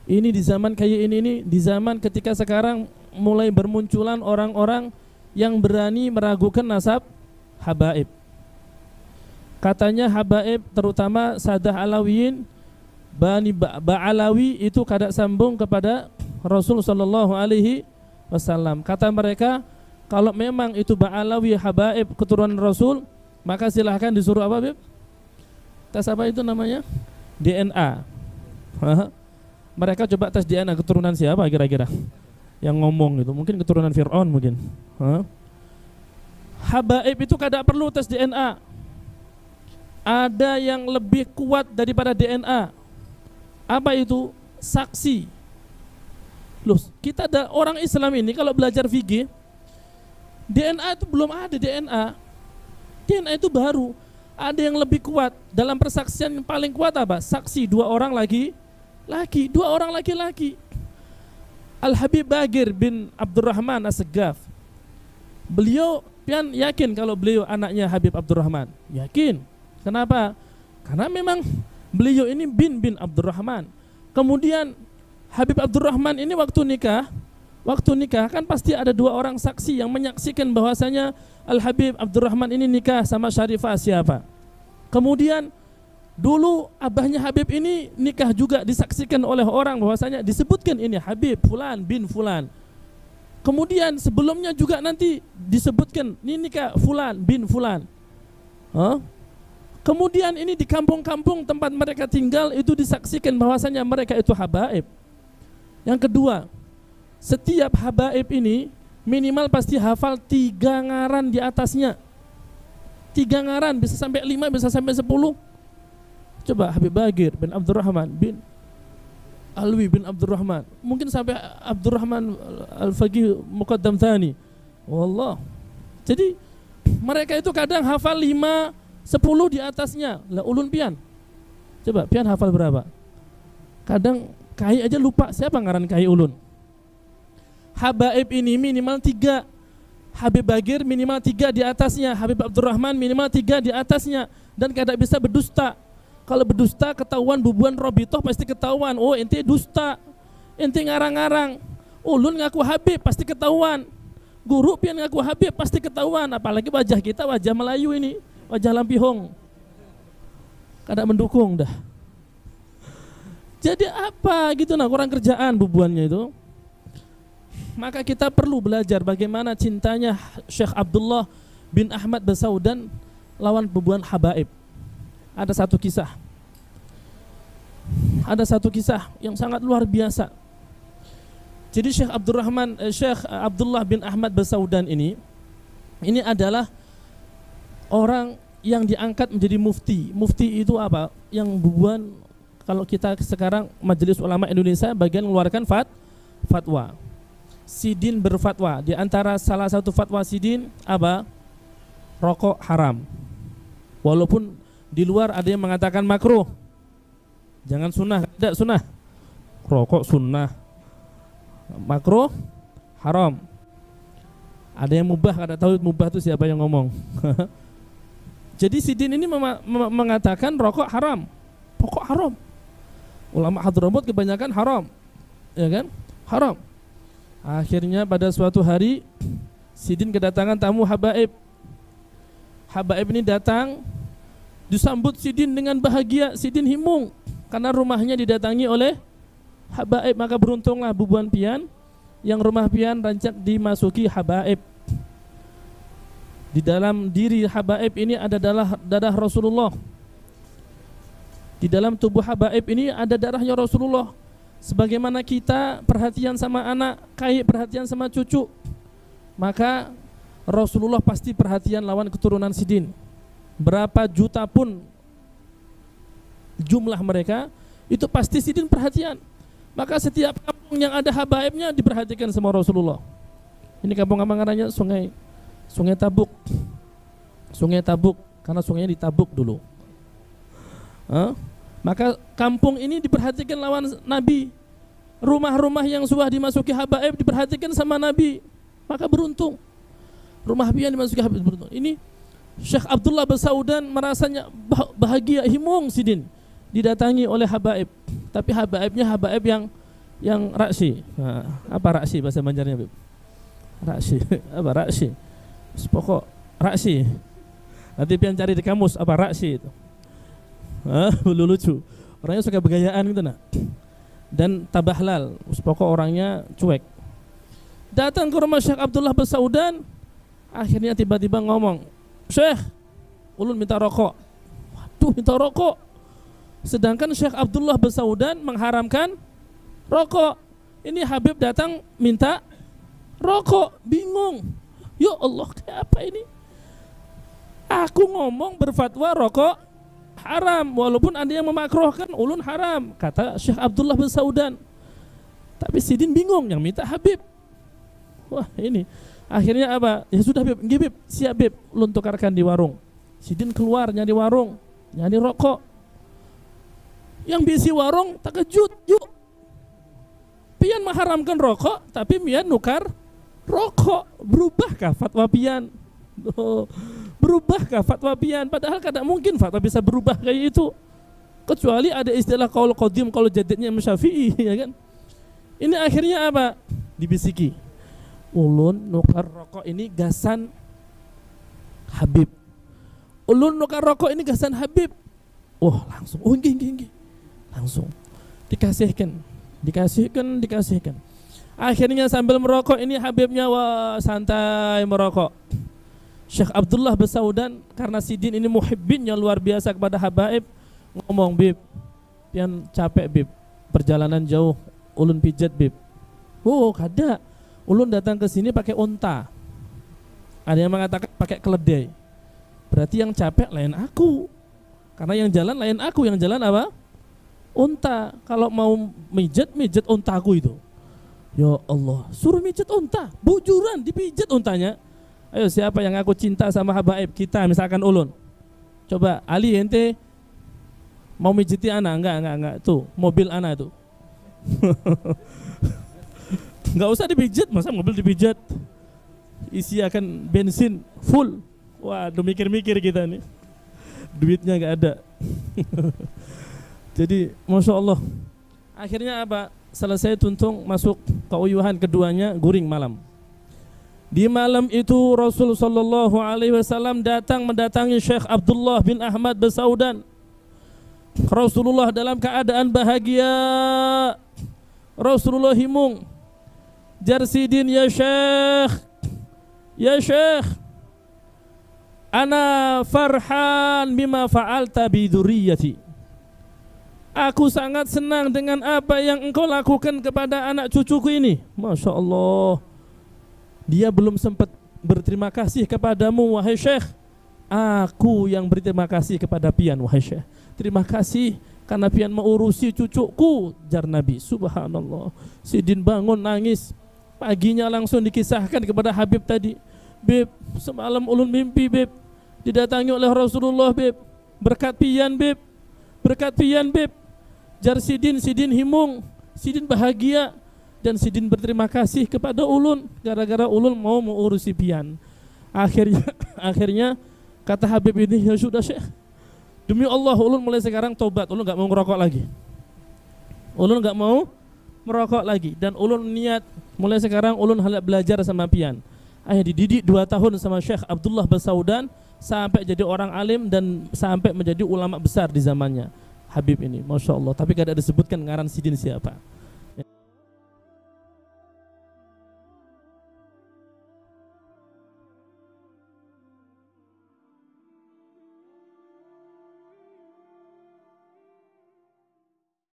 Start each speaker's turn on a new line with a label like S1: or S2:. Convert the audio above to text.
S1: Ini di zaman kayak ini di zaman ketika sekarang mulai bermunculan orang-orang yang berani meragukan nasab habaib. Katanya habaib terutama Sadah Alawiyin, Bani Ba'alawi itu kada sambung kepada Rasul sallallahu alaihi wasallam. Kata mereka, kalau memang itu Ba'alawi habaib keturunan Rasul, maka silahkan disuruh apa, Bib? Tes apa itu namanya? DNA. Mereka coba tes DNA keturunan siapa kira-kira yang ngomong itu? Mungkin keturunan Fir'aun mungkin. Habaib itu kada perlu tes DNA. Ada yang lebih kuat daripada DNA. Apa itu? Saksi. Loh, kita ada orang Islam ini kalau belajar fikih, DNA itu belum ada DNA. DNA itu baru. Ada yang lebih kuat. Dalam persaksian yang paling kuat apa? Saksi 2 orang laki-laki. Al-Habib Bagir bin Abdurrahman As-Segaf. Beliau pian yakin kalau beliau anaknya Habib Abdurrahman. Yakin. Kenapa? Karena memang beliau ini bin Abdurrahman. Kemudian Habib Abdurrahman ini waktu nikah kan pasti ada 2 orang saksi yang menyaksikan bahwasanya Al-Habib Abdurrahman ini nikah sama Syarifah siapa. Kemudian dulu abahnya Habib ini nikah juga disaksikan oleh orang bahwasanya disebutkan ini Habib Fulan bin Fulan. Kemudian sebelumnya juga nanti disebutkan ini nikah Fulan bin Fulan. Kemudian ini di kampung-kampung tempat mereka tinggal itu disaksikan bahwasanya mereka itu habaib. Yang kedua, setiap habaib ini minimal pasti hafal 3 ngaran di atasnya. 3 ngaran, bisa sampai 5, bisa sampai 10. Coba Habib Bagir bin Abdurrahman bin Alwi bin Abdurrahman, mungkin sampai Abdurrahman Al-Faqih Muqaddam Thani. Wallah. Jadi mereka itu kadang hafal 5, 10 di atasnya. Lah ulun pian. Coba pian hafal berapa? Kadang kai aja lupa siapa ngaran kai ulun. Habaib ini minimal 3. Habib Bagir minimal 3 di atasnya. Habib Abdurrahman minimal 3 di atasnya. Dan kada bisa berdusta. Kalau berdusta ketahuan bubuan Robitoh pasti ketahuan. Oh ente dusta, ente ngarang-ngarang. Ulun ngaku Habib pasti ketahuan. Guru pian ngaku Habib pasti ketahuan. Apalagi wajah kita wajah Melayu ini, wajah Lampihong. Kada mendukung dah. Jadi apa gitu nah kurang kerjaan bubuannya itu. Maka kita perlu belajar bagaimana cintanya Syekh Abdullah bin Ahmad Basaudan lawan bubuan habaib. Ada satu kisah yang sangat luar biasa. Jadi Syekh Abdullah bin Ahmad Basaudan ini adalah orang yang diangkat menjadi mufti. Mufti itu apa? Yang bubuan kalau kita sekarang Majelis Ulama Indonesia bagian mengeluarkan fatwa. Sidin berfatwa. Di antara salah satu fatwa Sidin apa? Rokok haram. Walaupun di luar ada yang mengatakan makruh. Jangan sunnah, tidak sunnah. Rokok sunnah. Makruh haram. Ada yang mubah, kada tahu mubah itu siapa yang ngomong. Jadi Sidin ini mengatakan rokok haram. Pokok haram. Ulama Hadramut kebanyakan haram. Ya kan? Haram. Akhirnya pada suatu hari Sidin kedatangan tamu habaib. Habaib ini datang, disambut Sidin dengan bahagia. Sidin himung karena rumahnya didatangi oleh habaib. Maka beruntunglah bubuan pian yang rumah pian rancak dimasuki habaib. Di dalam diri habaib ini ada darah Rasulullah. Di dalam tubuh habaib ini ada darahnya Rasulullah. Sebagaimana kita perhatian sama anak, kai perhatian sama cucu, maka Rasulullah pasti perhatian lawan keturunan Sidin. Berapa juta pun jumlah mereka, itu pasti Sidin perhatian. Maka setiap kampung yang ada habaibnya diperhatikan sama Rasulullah. Ini kampung apa namanya? Sungai Tabuk. Sungai Tabuk, karena sungainya di Tabuk dulu. Maka kampung ini diperhatikan lawan Nabi. Rumah-rumah yang sudah dimasuki habaib diperhatikan sama Nabi. Maka beruntung. Rumah pian dimasuki habaib beruntung. Ini Syekh Abdullah Basaudan merasanya bahagia, himung Sidin didatangi oleh habaib. Tapi habaibnya habaib yang Yang raksi. Nah, apa raksi bahasa Banjarnya, Bib? Raksi. Apa raksi? Pokok raksi. Nanti pian cari di kamus apa raksi itu. Lucu. Orangnya suka begayaan gitu nak. Dan tabahlal. Pokok orangnya cuek. Datang ke rumah Syekh Abdullah Basaudan, akhirnya tiba-tiba ngomong, "Syekh, ulun minta rokok." Waduh, minta rokok. Sedangkan Syekh Abdullah Basaudan mengharamkan rokok. Ini Habib datang minta rokok, bingung. Ya Allah, kayak apa ini? Aku ngomong berfatwa rokok haram, walaupun ada yang memakruhkan ulun haram, kata Syekh Abdullah Basaudan. Tapi Sidin bingung, yang minta Habib. Wah ini, akhirnya apa? Ya sudah Bib, Bib, siap Bib, ulun tukarkan di warung. Sidin keluar nyari warung, nyari rokok. Yang bisi warung terkejut, yuk. Pian mengharamkan rokok, tapi pian nukar rokok. Berubahkah fatwa pian? Berubahkah fatwa pian? Padahal kadang mungkin fatwa bisa berubah kayak itu. Kecuali ada istilah qaul qadim, qaul jadidnya Imam Syafi'i, ya kan? Ini akhirnya apa? Dibisiki. Ulun nukar rokok ini gasan Habib. Ulun nukar rokok ini gasan Habib. Wah, langsung. Oh, nggih. Langsung dikasihkan. Akhirnya sambil merokok ini Habibnya wah santai merokok. Syekh Abdullah Basaudan karena Sidin ini muhibbinnya luar biasa kepada habaib, ngomong, "Bib, pian capek Bib, perjalanan jauh, ulun pijat Bib." Oh, kada. Ulun datang ke sini pakai unta. Ada yang mengatakan pakai keledai. Berarti yang capek lain aku. Karena yang jalan lain aku, yang jalan apa? Unta. Kalau mau mijet untaku itu. Ya Allah, suruh mijet unta, bujuran dipijat untanya. Ayo, siapa yang aku cinta sama habaib kita, misalkan ulun. Coba Ali ente mau mijiti anak? Enggak. Tuh, mobil anak tuh. Enggak usah dipijat, masa mobil dipijat? Isi akan bensin full. Waduh, mikir-mikir kita nih. Duitnya enggak ada. Jadi Masya Allah, akhirnya apa? Selesai tuntung, masuk ke uyuhan keduanya, guring malam. Di malam itu Rasul sallallahu alaihi wasallam datang mendatangi Syekh Abdullah bin Ahmad Basaudan. Rasulullah dalam keadaan bahagia. Rasulullah himung. Jarsidin, ya Syekh, ana farhan bima fa'alta bi dzurriyyati. Aku sangat senang dengan apa yang engkau lakukan kepada anak cucuku ini. Masya Allah. Dia belum sempat berterima kasih kepadamu, wahai Syekh. Aku yang berterima kasih kepada pian, wahai Syekh. Terima kasih karena pian mengurusi cucuku, jar Nabi. Subhanallah. Sidin bangun nangis. Paginya langsung dikisahkan kepada Habib tadi. Bib, semalam ulun mimpi, Bib, didatangi oleh Rasulullah, Bib. Berkat pian, Bib. Jar Sidin himung, Sidin bahagia, dan Sidin berterima kasih kepada ulun gara-gara ulun mau mengurusi pian. Akhirnya kata Habib ini, ya sudah Syekh, demi Allah ulun mulai sekarang tobat, ulun gak mau ngerokok lagi. Dan ulun niat mulai sekarang ulun hendak belajar sama pian. Dididik 2 tahun sama Syekh Abdullah Basaudan sampai jadi orang alim dan sampai menjadi ulama besar di zamannya Habib ini, Masya Allah. Tapi kada disebutkan ngaran Sidin siapa.